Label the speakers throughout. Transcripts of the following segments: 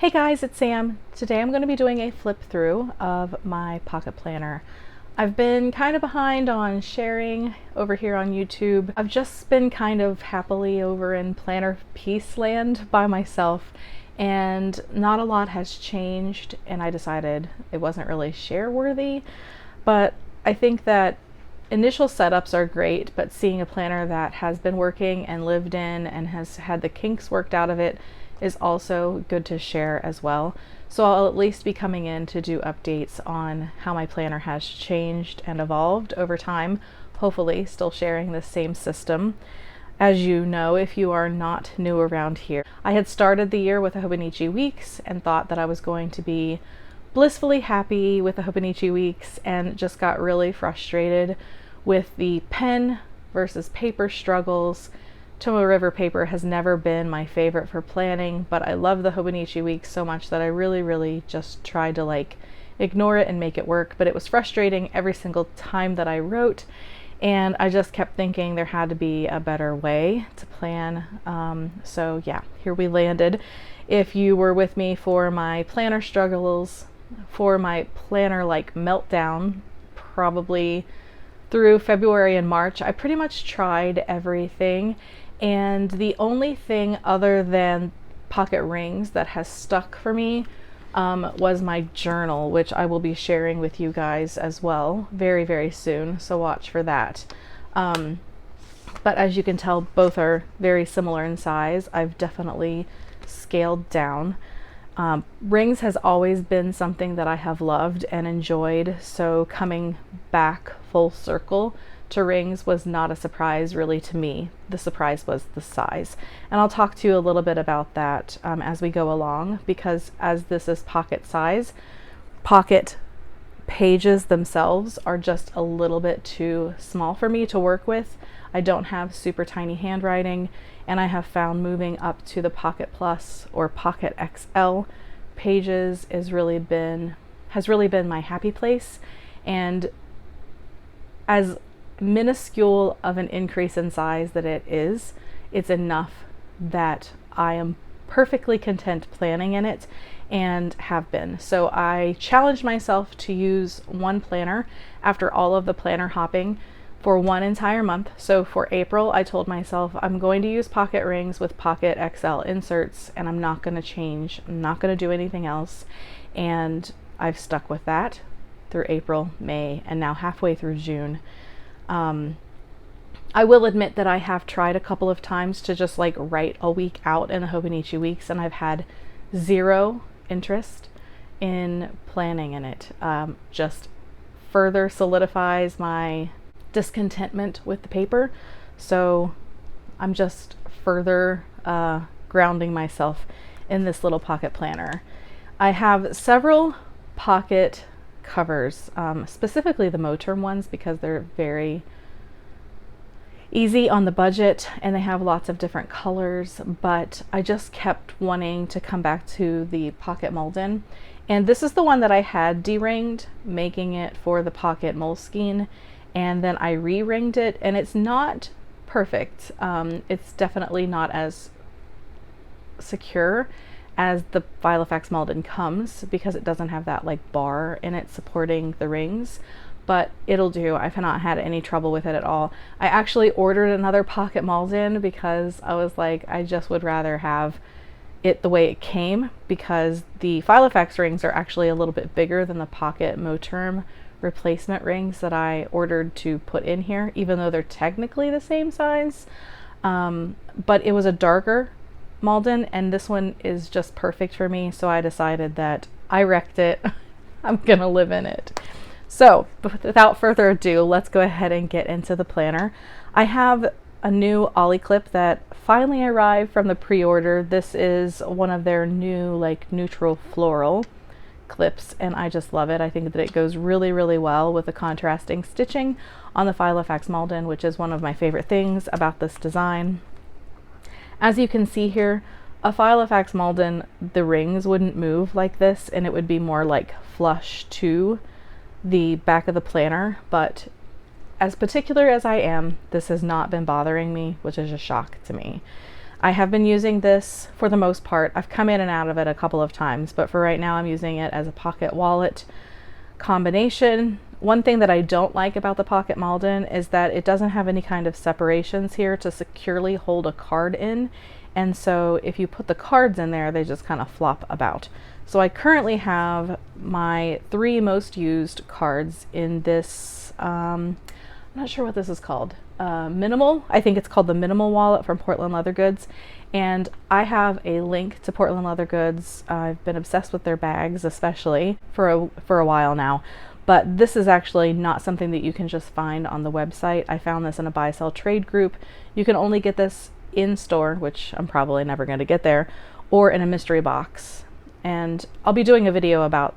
Speaker 1: Hey guys, it's Sam. Today I'm going to be doing a flip through of my pocket planner. I've been kind of behind on sharing over here on YouTube. I've just been kind of happily over in planner peace land by myself, and not a lot has changed, and I decided it wasn't really share worthy. But I think that initial setups are great, but seeing a planner that has been working and lived in and has had the kinks worked out of it is also good to share as well. So I'll at least be coming in to do updates on how my planner has changed and evolved over time, hopefully still sharing the same system. As you know, if you are not new around here, I had started the year with the Hobonichi weeks and thought that I was going to be blissfully happy with the Hobonichi weeks, and just got really frustrated with the pen versus paper struggles. Tomoe River paper has never been my favorite for planning, but I love the Hobonichi weeks so much that I really just tried to ignore it and make it work. But it was frustrating every single time that I wrote, and I just kept thinking there had to be a better way to plan. So yeah, here we landed. If you were with me for my planner struggles, for my planner meltdown, probably through February and March, I pretty much tried everything. And the only thing other than pocket rings that has stuck for me was my journal, which I will be sharing with you guys as well very soon, so watch for that. But as you can tell, both are very similar in size. I've definitely scaled down. Rings has always been something that I have loved and enjoyed, so coming back full circle to rings was not a surprise really to me. The surprise was the size, and I'll talk to you a little bit about that as we go along, because as this is pocket size, pocket pages themselves are just a little bit too small for me to work with. I don't have super tiny handwriting, and I have found moving up to the Pocket Plus or Pocket XL pages has really been my happy place. And as minuscule of an increase in size that it is, it's enough that I am perfectly content planning in it, and have been. So I challenged myself to use one planner after all of the planner hopping for one entire month. So for April, I told myself I'm going to use pocket rings with Pocket XL inserts, and I'm not going to change. I'm not going to do anything else. And I've stuck with that through April, May, and now halfway through June. I will admit that I have tried a couple of times to just write a week out in the Hobonichi weeks, and I've had zero interest in planning in it. Just further solidifies my discontentment with the paper. So I'm just further grounding myself in this little pocket planner. I have several pocket covers, specifically the Moterm ones, because they're very easy on the budget and they have lots of different colors, but I just kept wanting to come back to the Pocket Malden, and this is the one that I had de-ringed, making it for the Pocket Moleskine, and then I re-ringed it, and it's not perfect. It's definitely not as secure as the Filofax Malden comes, because it doesn't have that bar in it supporting the rings, but it'll do. I've not had any trouble with it at all. I actually ordered another Pocket Malden because I was like, I just would rather have it the way it came, because the Filofax rings are actually a little bit bigger than the Pocket Moterm replacement rings that I ordered to put in here, even though they're technically the same size. But it was a darker Malden, and this one is just perfect for me, so I decided that I wrecked it. I'm gonna live in it. So without further ado, let's go ahead and get into the planner. I have a new Ollie clip that finally arrived from the pre-order. This is one of their new neutral floral clips, and I just love it. I think that it goes really well with the contrasting stitching on the Filofax Malden, which is one of my favorite things about this design. As you can see here, a Filofax Malden, the rings wouldn't move like this, and it would be more flush to the back of the planner, but as particular as I am, this has not been bothering me, which is a shock to me. I have been using this for the most part. I've come in and out of it a couple of times, but for right now I'm using it as a pocket wallet combination. One thing that I don't like about the Pocket Malden is that it doesn't have any kind of separations here to securely hold a card in, and so if you put the cards in there, they just kind of flop about. So I currently have my 3 most used cards in this, I'm not sure what this is called, Minimal. I think it's called the Minimal wallet from Portland Leather Goods, and I have a link to Portland Leather Goods. I've been obsessed with their bags, especially for a while now, but this is actually not something that you can just find on the website. I found this in a buy sell trade group. You can only get this in store, which I'm probably never going to get there, or in a mystery box. And I'll be doing a video about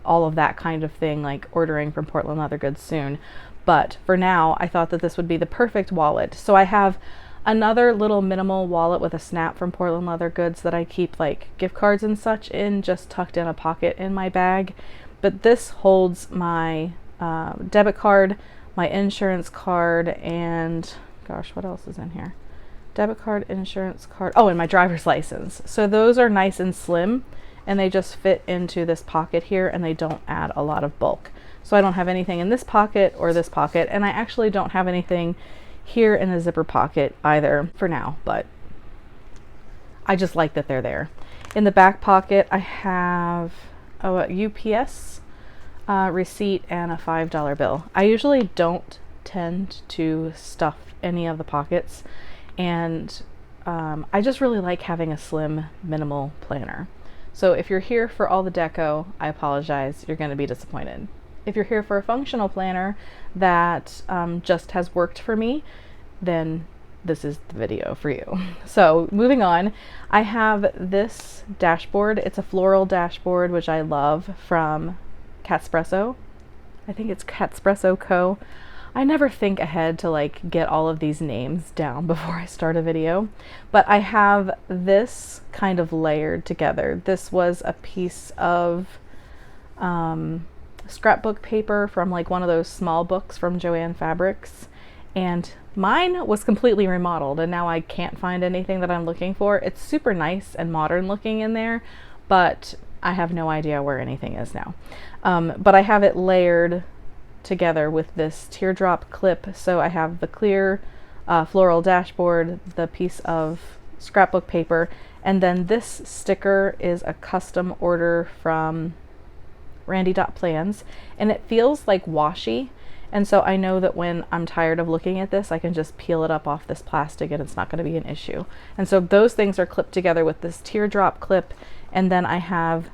Speaker 1: all of that kind of thing, like ordering from Portland Leather Goods soon. But for now, I thought that this would be the perfect wallet. So I have another little minimal wallet with a snap from Portland Leather Goods that I keep like gift cards and such in, just tucked in a pocket in my bag. But this holds my debit card, my insurance card, and gosh, what else is in here? Debit card, insurance card, oh, and my driver's license. So those are nice and slim, and they just fit into this pocket here, and they don't add a lot of bulk. So I don't have anything in this pocket or this pocket, and I actually don't have anything here in the zipper pocket either for now, but I just like that they're there. In the back pocket, I have a UPS receipt and a $5 bill. I usually don't tend to stuff any of the pockets, and I just really like having a slim, minimal planner. So if you're here for all the deco, I apologize, you're going to be disappointed. If you're here for a functional planner that just has worked for me, then this is the video for you. So moving on, I have this dashboard. It's a floral dashboard, which I love, from Catspresso. I think it's Catspresso Co. I never think ahead to like get all of these names down before I start a video, but I have this kind of layered together. This was a piece of scrapbook paper from like one of those small books from Joann Fabrics, and mine was completely remodeled, and now I can't find anything that I'm looking for. It's super nice and modern looking in there, but I have no idea where anything is now. But I have it layered together with this teardrop clip. So I have the clear floral dashboard, the piece of scrapbook paper, and then this sticker is a custom order from Randy.Plans, and it feels like washi, and so I know that when I'm tired of looking at this, I can just peel it up off this plastic and it's not going to be an issue. And so those things are clipped together with this teardrop clip, and then I have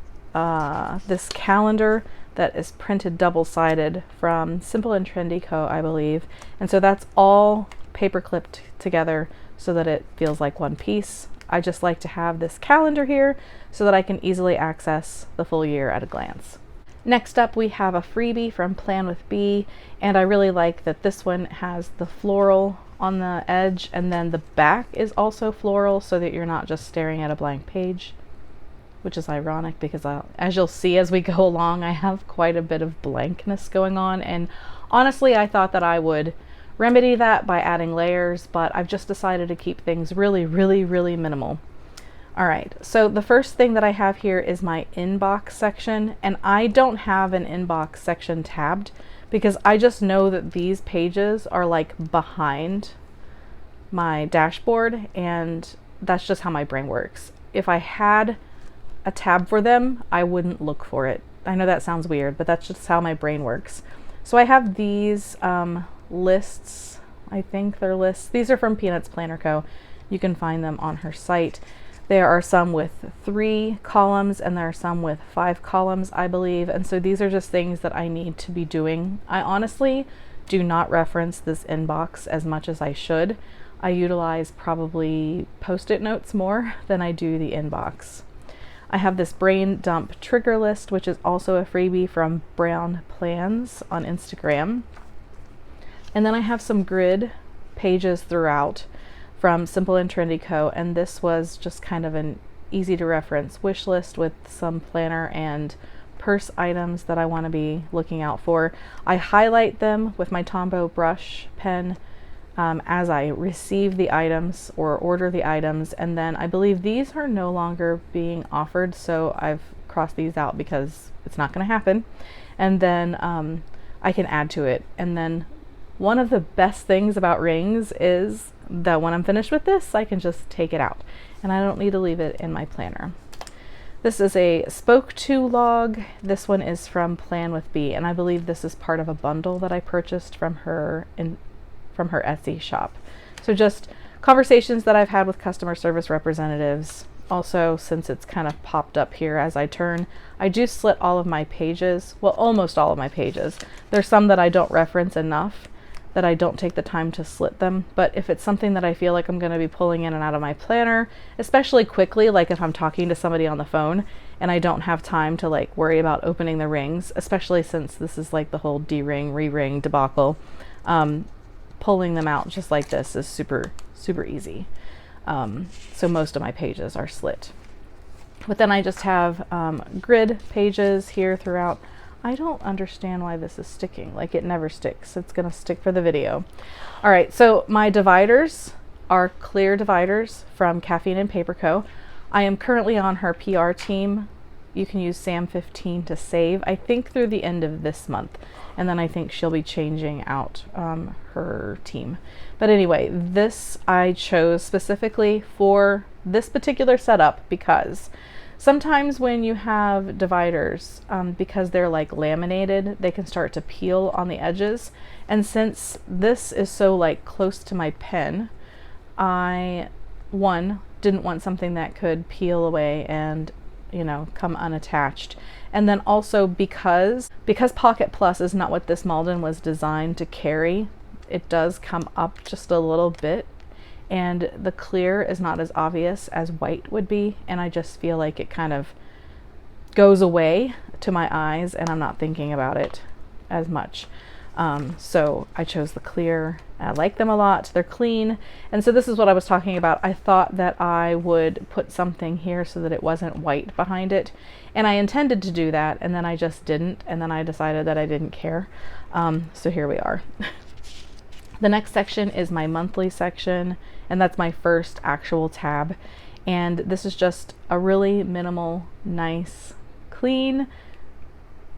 Speaker 1: this calendar that is printed double-sided from Simple and Trendy Co., I believe, and so that's all paper clipped together so that it feels like one piece. I just like to have this calendar here so that I can easily access the full year at a glance. Next up, we have a freebie from Plan with Bee, and I really like that this one has the floral on the edge, and then the back is also floral so that you're not just staring at a blank page, which is ironic because as you'll see as we go along, I have quite a bit of blankness going on, and honestly I thought that I would remedy that by adding layers, but I've just decided to keep things really minimal. Alright, so the first thing that I have here is my inbox section, and I don't have an inbox section tabbed because I just know that these pages are like behind my dashboard, and that's just how my brain works. If I had a tab for them, I wouldn't look for it. I know that sounds weird, but that's just how my brain works. So I have these lists. I think they're lists. These are from Peanuts Planner Co. You can find them on her site. There are some with 3 columns and there are some with 5 columns, I believe. And so these are just things that I need to be doing. I honestly do not reference this inbox as much as I should. I utilize probably post-it notes more than I do the inbox. I have this brain dump trigger list, which is also a freebie from Brown Plans on Instagram. And then I have some grid pages throughout from Simple and Trendy Co. And this was just kind of an easy to reference wish list with some planner and purse items that I want to be looking out for. I highlight them with my Tombow brush pen as I receive the items or order the items. And then I believe these are no longer being offered, so I've crossed these out because it's not going to happen. And then I can add to it. And then one of the best things about rings is that when I'm finished with this, I can just take it out and I don't need to leave it in my planner. This is a spoke to log. This one is from Plan with B, and I believe this is part of a bundle that I purchased from her from her Etsy shop. So just conversations that I've had with customer service representatives. Also, since it's kind of popped up here as I turn, I do slit all of my pages. Well, almost all of my pages. There's some that I don't reference enough that I don't take the time to slit them. But if it's something that I feel like I'm going to be pulling in and out of my planner, especially quickly, like if I'm talking to somebody on the phone and I don't have time to like worry about opening the rings, especially since this is like the whole D-ring, re-ring debacle, pulling them out just like this is super, super easy. So most of my pages are slit. But then I just have grid pages here throughout. I don't understand why this is sticking. Like it never sticks. It's gonna stick for the video. All right, so my dividers are clear dividers from Caffeine and Paper Co. I am currently on her PR team. You can use SAM15 to save, I think through the end of this month. And then I think she'll be changing out her team. But anyway, this I chose specifically for this particular setup because sometimes when you have dividers, because they're like laminated, they can start to peel on the edges. And since this is so like close to my pen, I, one, didn't want something that could peel away and, you know, come unattached. And then also because Pocket Plus is not what this Malden was designed to carry, it does come up just a little bit. And the clear is not as obvious as white would be, and I just feel like it kind of goes away to my eyes and I'm not thinking about it as much. So I chose the clear. I like them a lot. They're clean. And so this is what I was talking about. I thought that I would put something here so that it wasn't white behind it. And I intended to do that, and then I just didn't. And then I decided that I didn't care. So here we are. The next section is my monthly section, and that's my first actual tab. And this is just a really minimal, nice, clean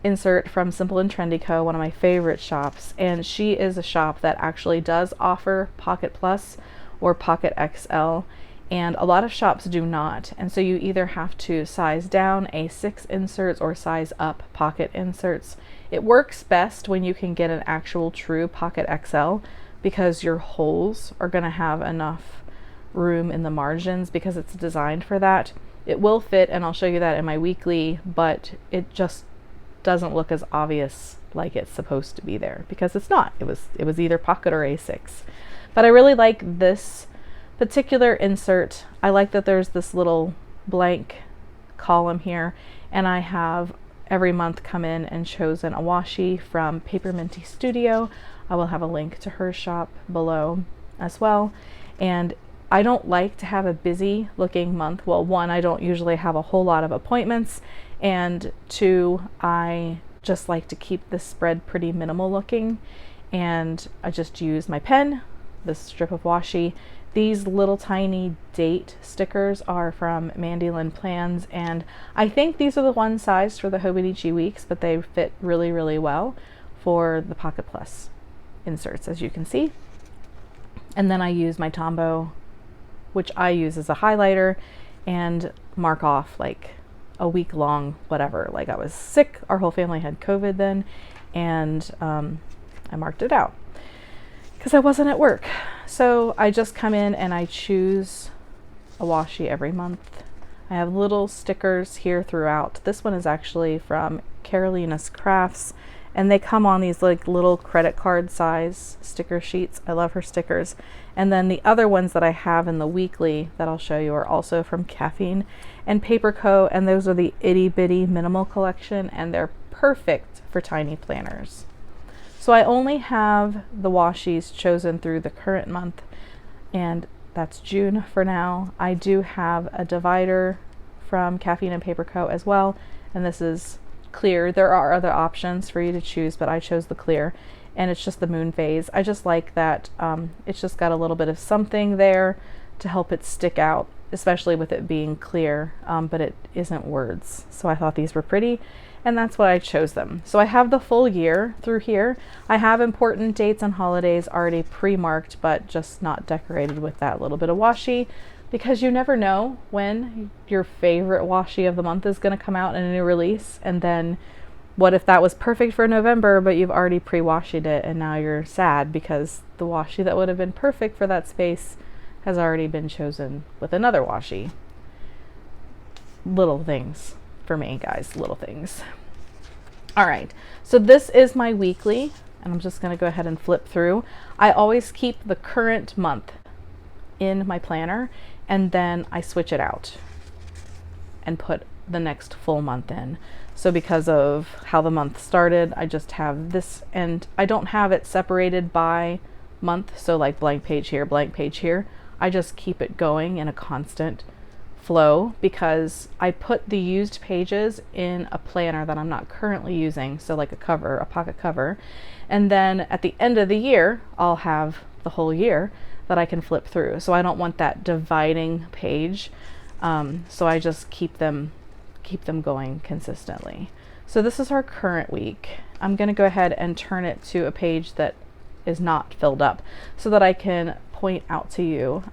Speaker 1: insert from Simple and Trendy Co., one of my favorite shops. And she is a shop that actually does offer Pocket Plus or Pocket XL, and a lot of shops do not. And so you either have to size down A6 inserts or size up Pocket inserts. It works best when you can get an actual true Pocket XL, because your holes are going to have enough room in the margins because it's designed for that. It will fit, and I'll show you that in my weekly, but it just doesn't look as obvious like it's supposed to be there, because it's not. It was either Pocket or A6. But I really like this particular insert. I like that there's this little blank column here, and I have every month come in and chosen a washi from Paper Minty Studio. I will have a link to her shop below as well. And I don't like to have a busy looking month. Well, one, I don't usually have a whole lot of appointments, and two, I just like to keep this spread pretty minimal looking, and I just use my pen, this strip of washi. These little tiny date stickers are from Mandy Lynn Plans, and I think these are the one size for the Hobonichi Weeks, but they fit really, really well for the Pocket Plus inserts, as you can see. And then I use my Tombow, which I use as a highlighter, and mark off like a week long whatever. Like I was sick, our whole family had COVID then, and I marked it out because I wasn't at work. So I just come in and I choose a washi every month. I have little stickers here throughout. This one is actually from Carolina's Crafts, and they come on these like little credit card size sticker sheets. I love her stickers. And then the other ones that I have in the weekly that I'll show you are also from Caffeine and Paper Co., and those are the itty bitty minimal collection, and they're perfect for tiny planners. So I only have the washis chosen through the current month, and that's June for now. I do have a divider from Caffeine and Paper Co. as well, and this is clear. There are other options for you to choose, but I chose the clear. and it's just the moon phase. I just like that it's just got a little bit of something there to help it stick out, especially with it being clear, but it isn't words. So I thought these were pretty, and that's why I chose them. So I have the full year through here. I have important dates and holidays already pre-marked, but just not decorated with that little bit of washi, because you never know when your favorite washi of the month is going to come out in a new release, and then what if that was perfect for November, but you've already pre-washied it, and now you're sad because the washi that would have been perfect for that space has already been chosen with another washi. Little things for me, guys, little things. All right, so this is my weekly, and I'm just gonna go ahead and flip through. I always keep the current month in my planner, and then I switch it out and put the next full month in. So because of how the month started, I just have this, and I don't have it separated by month, so like blank page here, blank page here. I just keep it going in a constant flow because I put the used pages in a planner that I'm not currently using, so like a cover, a pocket cover, and then at the end of the year I'll have the whole year that I can flip through. So I don't want that dividing page, so I just keep them going consistently. So this is our current week. I'm going to go ahead and turn it to a page that is not filled up so that I can point out to you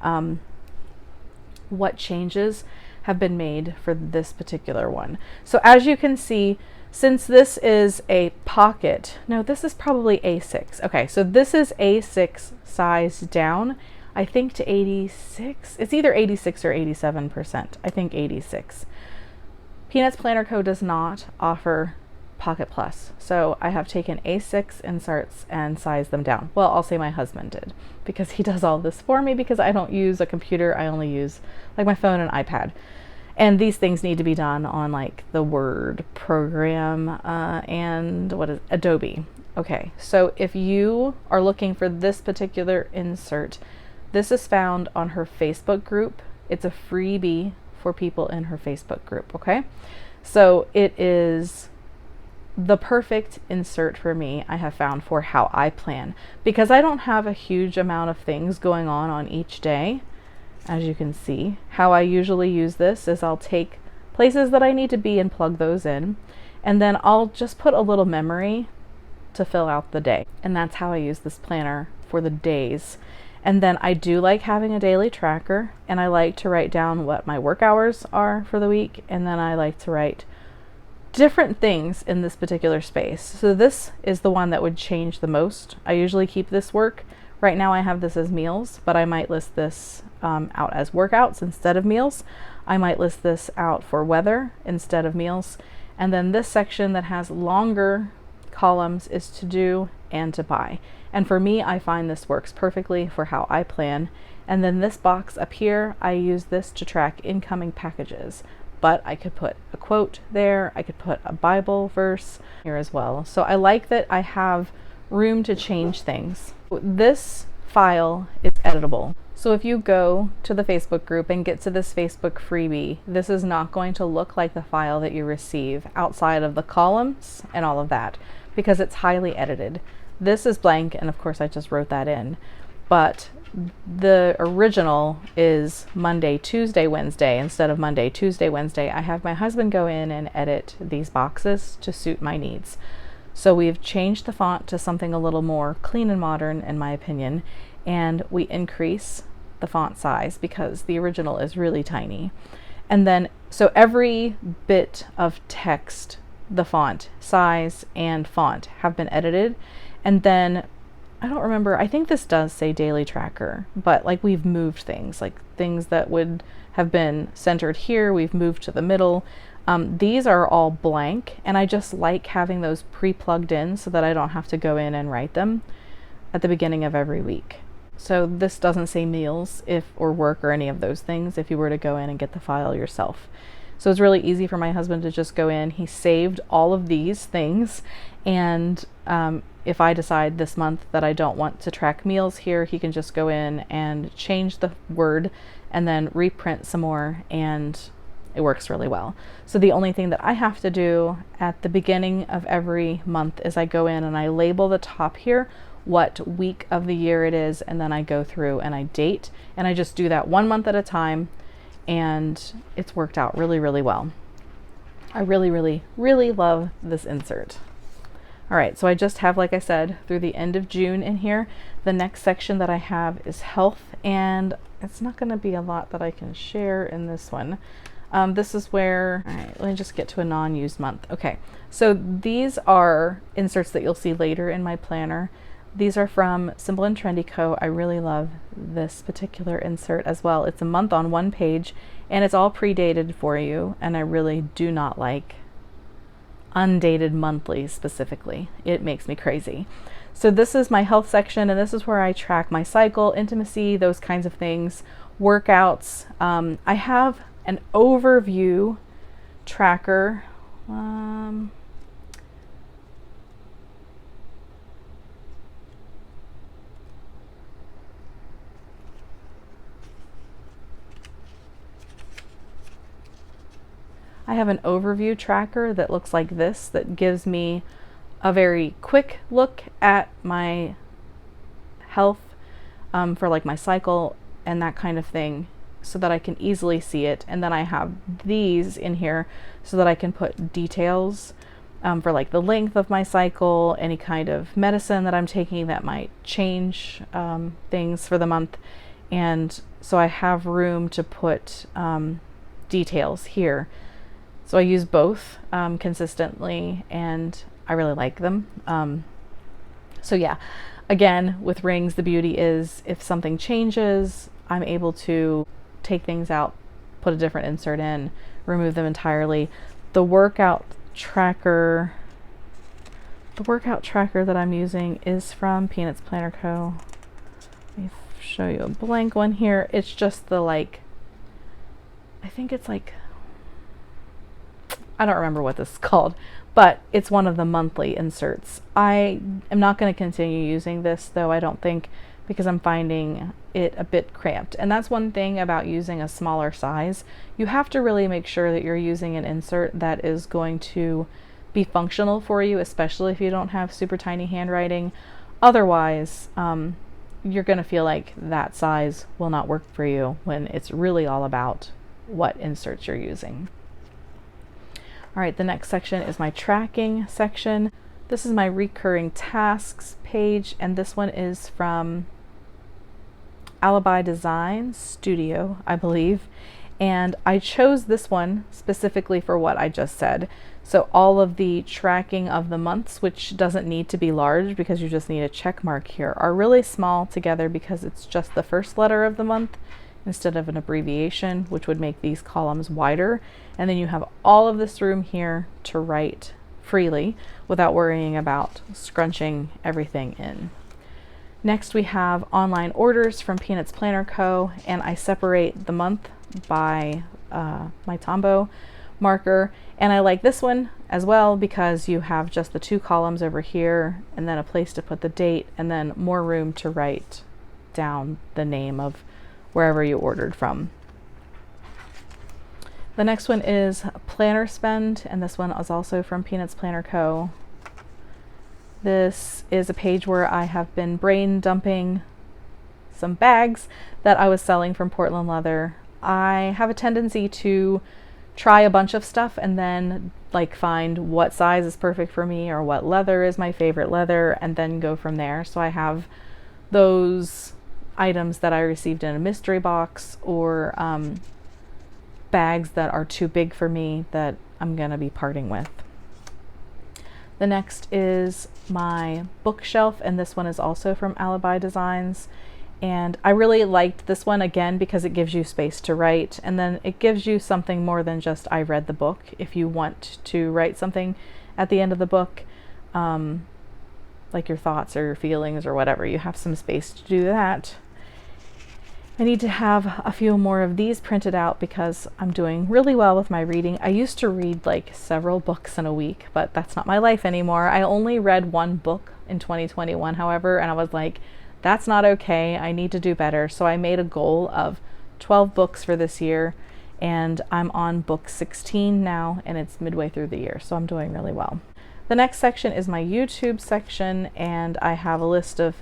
Speaker 1: what changes have been made for this particular one. So as you can see, since this is a pocket, no, this is probably A6. Okay, so this is A6 size down, I think to 86. It's either 86 or 87%. I think 86. Peanuts Planner Co. does not offer Pocket Plus, so I have taken A6 inserts and sized them down. Well, I'll say my husband did, because he does all this for me, because I don't use a computer. I only use like my phone and iPad, and these things need to be done on like the Word program and what is Adobe. Okay, so if you are looking for this particular insert, this is found on her Facebook group. It's a freebie for people in her Facebook group. Okay, so it is the perfect insert for me, I have found, for how I plan, because I don't have a huge amount of things going on each day. As you can see, how I usually use this is I'll take places that I need to be and plug those in, and then I'll just put a little memory to fill out the day, and that's how I use this planner for the days. And then I do like having a daily tracker, and I like to write down what my work hours are for the week, and then I like to write different things in this particular space. So this is the one that would change the most. I usually keep this work. Right now I have this as meals, but I might list this out as workouts instead of meals. I might list this out for weather instead of meals. And then this section that has longer columns is to do and to buy. And for me, I find this works perfectly for how I plan. And then this box up here, I use this to track incoming packages. But I could put a quote there, I could put a Bible verse here as well. So I like that I have room to change things. This file is editable. So if you go to the Facebook group and get to this Facebook freebie, this is not going to look like the file that you receive outside of the columns and all of that, because it's highly edited. This is blank, and of course I just wrote that in, but the original is Monday, Tuesday, Wednesday instead of Monday, Tuesday, Wednesday. I have my husband go in and edit these boxes to suit my needs. So we've changed the font to something a little more clean and modern, in my opinion, and we increase the font size because the original is really tiny. And then, so every bit of text, the font size and font have been edited. And then I don't remember, I think this does say daily tracker, but like we've moved things, like things that would have been centered here, we've moved to the middle. These are all blank, and I just like having those pre-plugged in so that I don't have to go in and write them at the beginning of every week. So this doesn't say meals or work or any of those things if you were to go in and get the file yourself. So it's really easy for my husband to just go in. He saved all of these things, and if I decide this month that I don't want to track meals here, he can just go in and change the word and then reprint some more and it works really well. So the only thing that I have to do at the beginning of every month is I go in and I label the top here what week of the year it is, and then I go through and I date, and I just do that 1 month at a time, and it's worked out really, really well. I really, really, really love this insert. All right, so I just have, like I said, through the end of June in here. The next section that I have is health, and it's not going to be a lot that I can share in this one. This is where, all right, let me just get to a non-used month. Okay, so these are inserts that you'll see later in my planner. These are from Simple and Trendy Co. I really love this particular insert as well. It's a month on one page, and it's all pre-dated for you, and I really do not like undated monthly specifically. It makes me crazy. So this is my health section, and this is where I track my cycle, intimacy, those kinds of things, workouts. I have an overview tracker. I have an overview tracker that looks like this, that gives me a very quick look at my health for like my cycle and that kind of thing, so that I can easily see it. And then I have these in here so that I can put details for like the length of my cycle, any kind of medicine that I'm taking that might change things for the month. And so I have room to put details here. So I use both consistently, and I really like them. So yeah, again, with rings, the beauty is if something changes, I'm able to take things out, put a different insert in, remove them entirely. The workout tracker that I'm using is from Peanuts Planner Co. Let me show you a blank one here. It's just the I think it's like, I don't remember what this is called, but it's one of the monthly inserts. I am not going to continue using this though, I don't think, because I'm finding it a bit cramped. And that's one thing about using a smaller size. You have to really make sure that you're using an insert that is going to be functional for you, especially if you don't have super tiny handwriting. Otherwise, you're going to feel like that size will not work for you, when it's really all about what inserts you're using. All right, the next section is my tracking section. This is my recurring tasks page, and this one is from Alibi Design Studio, I believe. And I chose this one specifically for what I just said. So all of the tracking of the months, which doesn't need to be large because you just need a check mark here, are really small together because it's just the first letter of the month instead of an abbreviation, which would make these columns wider. And then you have all of this room here to write freely without worrying about scrunching everything in. Next, we have online orders from Peanuts Planner Co. And I separate the month by my Tombow marker. And I like this one as well because you have just the two columns over here and then a place to put the date and then more room to write down the name of wherever you ordered from. The next one is Planner Spend, and this one is also from Peanuts Planner Co. This is a page where I have been brain dumping some bags that I was selling from Portland Leather. I have a tendency to try a bunch of stuff and then find what size is perfect for me or what leather is my favorite leather and then go from there. So I have those items that I received in a mystery box or bags that are too big for me that I'm gonna be parting with. The next is my bookshelf, and this one is also from Alibi Designs. And I really liked this one again because it gives you space to write, and then it gives you something more than just I read the book. If you want to write something at the end of the book, like your thoughts or your feelings or whatever, you have some space to do that. I need to have a few more of these printed out because I'm doing really well with my reading. I used to read several books in a week, but that's not my life anymore. I only read one book in 2021, however, and I was like, that's not okay. I need to do better. So I made a goal of 12 books for this year, and I'm on book 16 now, and it's midway through the year, so I'm doing really well. The next section is my YouTube section, and I have a list of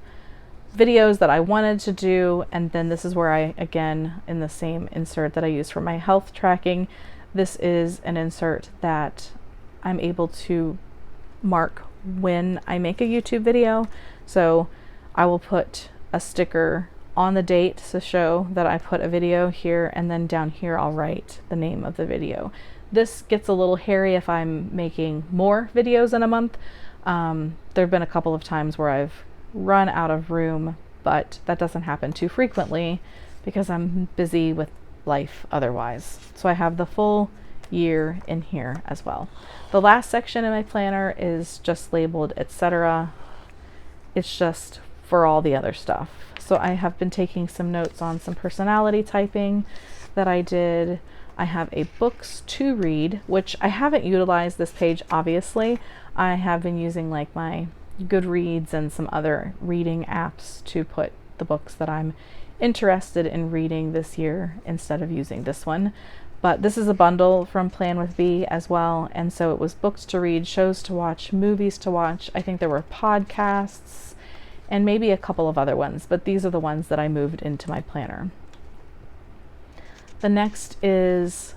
Speaker 1: videos that I wanted to do, and then this is where I, again, in the same insert that I use for my health tracking, this is an insert that I'm able to mark when I make a YouTube video. So I will put a sticker on the date to show that I put a video here, and then down here I'll write the name of the video. This gets a little hairy if I'm making more videos in a month. There have been a couple of times where I've run out of room, but that doesn't happen too frequently because I'm busy with life otherwise. So I have the full year in here as well. The last section in my planner is just labeled etc. It's just for all the other stuff. So I have been taking some notes on some personality typing that I did. I have a books to read, which I haven't utilized this page, obviously. I have been using like my Goodreads and some other reading apps to put the books that I'm interested in reading this year instead of using this one. But this is a bundle from Plan with B as well, and so it was books to read, shows to watch, movies to watch. I think there were podcasts and maybe a couple of other ones, but these are the ones that I moved into my planner. The next is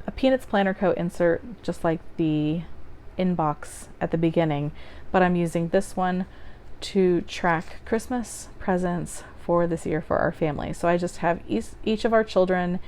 Speaker 1: a Peanuts Planner Co. insert, just like the inbox at the beginning, but I'm using this one to track Christmas presents for this year for our family. So I just have each of our children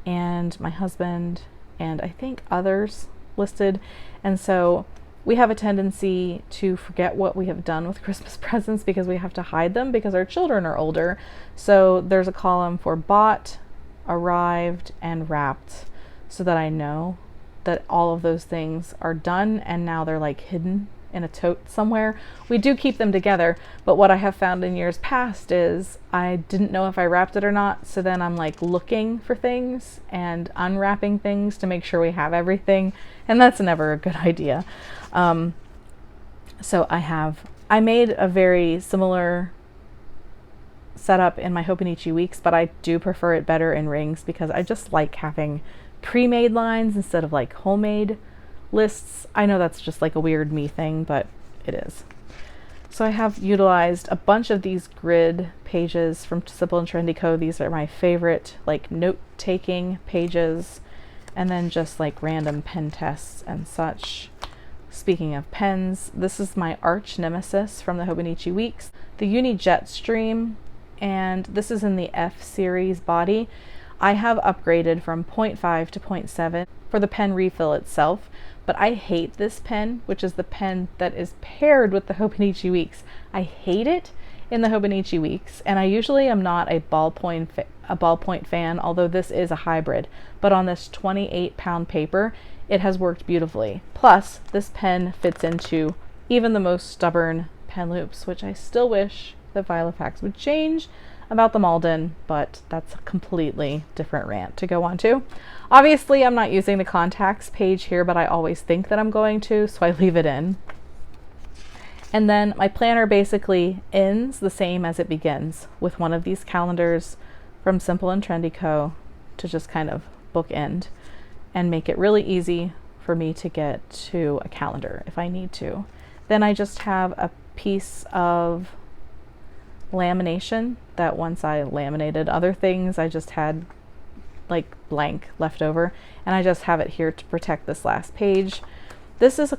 Speaker 1: and my husband and I think others listed, and so we have a tendency to forget what we have done with Christmas presents because we have to hide them because our children are older. So there's a column for bought, arrived, and wrapped, so that I know that all of those things are done and now they're like hidden in a tote somewhere. We do keep them together, but what I have found in years past is I didn't know if I wrapped it or not, so then I'm like looking for things and unwrapping things to make sure we have everything, and that's never a good idea. So I made a very similar setup in my Hobonichi Weeks, but I do prefer it better in rings because I just like having pre-made lines instead of like homemade lists. I know that's just like a weird me thing, but it is. So I have utilized a bunch of these grid pages from Simple and Trendy Co. These are my favorite like note-taking pages, and then just like random pen tests and such. Speaking of pens, this is my arch nemesis from the Hobonichi Weeks, the Uni Jetstream, and this is in the F series body. I have upgraded from 0.5 to 0.7 for the pen refill itself, but I hate this pen, which is the pen that is paired with the Hobonichi Weeks. I hate it in the Hobonichi Weeks, and I usually am not a ballpoint fan, although this is a hybrid, but on this 28-pound paper, it has worked beautifully. Plus, this pen fits into even the most stubborn pen loops, which I still wish that Filofax would change about the Malden, but that's a completely different rant to go on to. Obviously, I'm not using the contacts page here, but I always think that I'm going to, so I leave it in. And then my planner basically ends the same as it begins, with one of these calendars from Simple and Trendy Co. to just kind of bookend and make it really easy for me to get to a calendar if I need to. Then I just have a piece of lamination that once I laminated other things, I just had like blank left over, and I just have it here to protect this last page. This is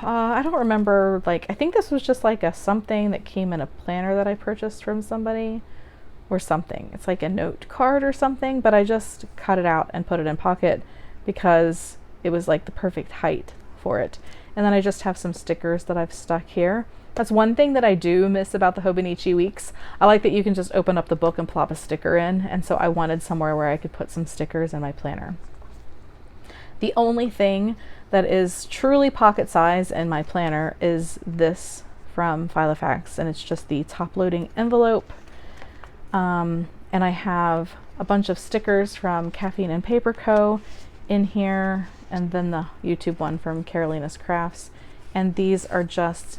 Speaker 1: I don't remember, like I think this was just like a something that came in a planner that I purchased from somebody or something. It's like a note card or something, but I just cut it out and put it in pocket because it was like the perfect height for it. And then I just have some stickers that I've stuck here. That's one thing that I do miss about the Hobonichi Weeks. I like that you can just open up the book and plop a sticker in, and so I wanted somewhere where I could put some stickers in my planner. The only thing that is truly pocket size in my planner is this from Filofax, and it's just the top-loading envelope. And I have a bunch of stickers from Caffeine and Paper Co. in here, and then the YouTube one from Carolina's Crafts. And these are just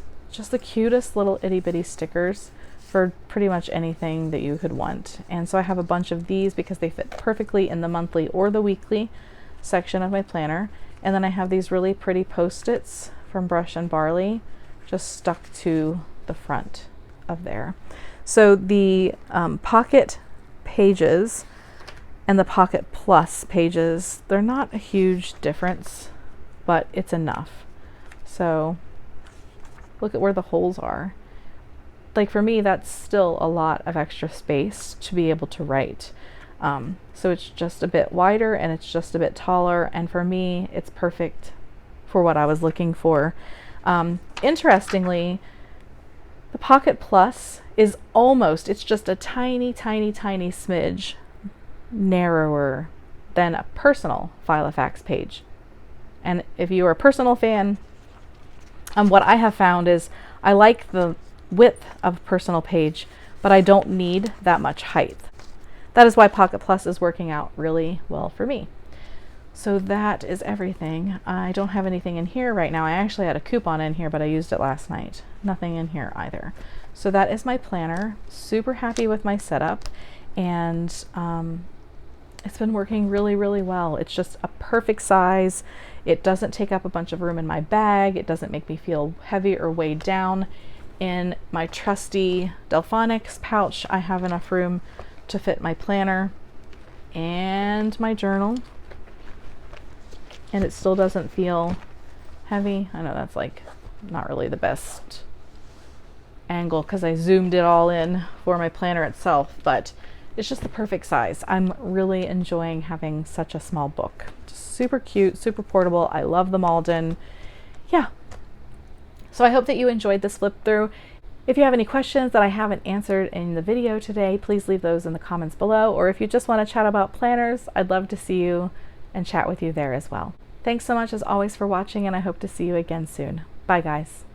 Speaker 1: the cutest little itty-bitty stickers for pretty much anything that you could want. And so I have a bunch of these because they fit perfectly in the monthly or the weekly section of my planner. And then I have these really pretty post-its from Brush and Barley just stuck to the front of there. So the Pocket pages and the Pocket Plus pages, they're not a huge difference, but it's enough. So look at where the holes are. Like for me, that's still a lot of extra space to be able to write. So it's just a bit wider and it's just a bit taller, and for me it's perfect for what I was looking for. Interestingly, the Pocket Plus is it's just a tiny smidge narrower than a personal Filofax page. And if you are a personal fan, what I have found is I like the width of a personal page, but I don't need that much height. That is why Pocket Plus is working out really well for me. So that is everything. I don't have anything in here right now. I actually had a coupon in here, but I used it last night. Nothing in here either. So that is my planner. Super happy with my setup, and it's been working really well. It's just a perfect size. It doesn't take up a bunch of room in my bag. It doesn't make me feel heavy or weighed down. In my trusty Delphonics pouch, I have enough room to fit my planner and my journal, and it still doesn't feel heavy. I know that's like not really the best angle because I zoomed it all in for my planner itself, but it's just the perfect size. I'm really enjoying having such a small book. Just super cute, super portable. I love the Malden. Yeah. So I hope that you enjoyed this flip through. If you have any questions that I haven't answered in the video today, please leave those in the comments below. Or if you just want to chat about planners, I'd love to see you and chat with you there as well. Thanks so much as always for watching, and I hope to see you again soon. Bye guys.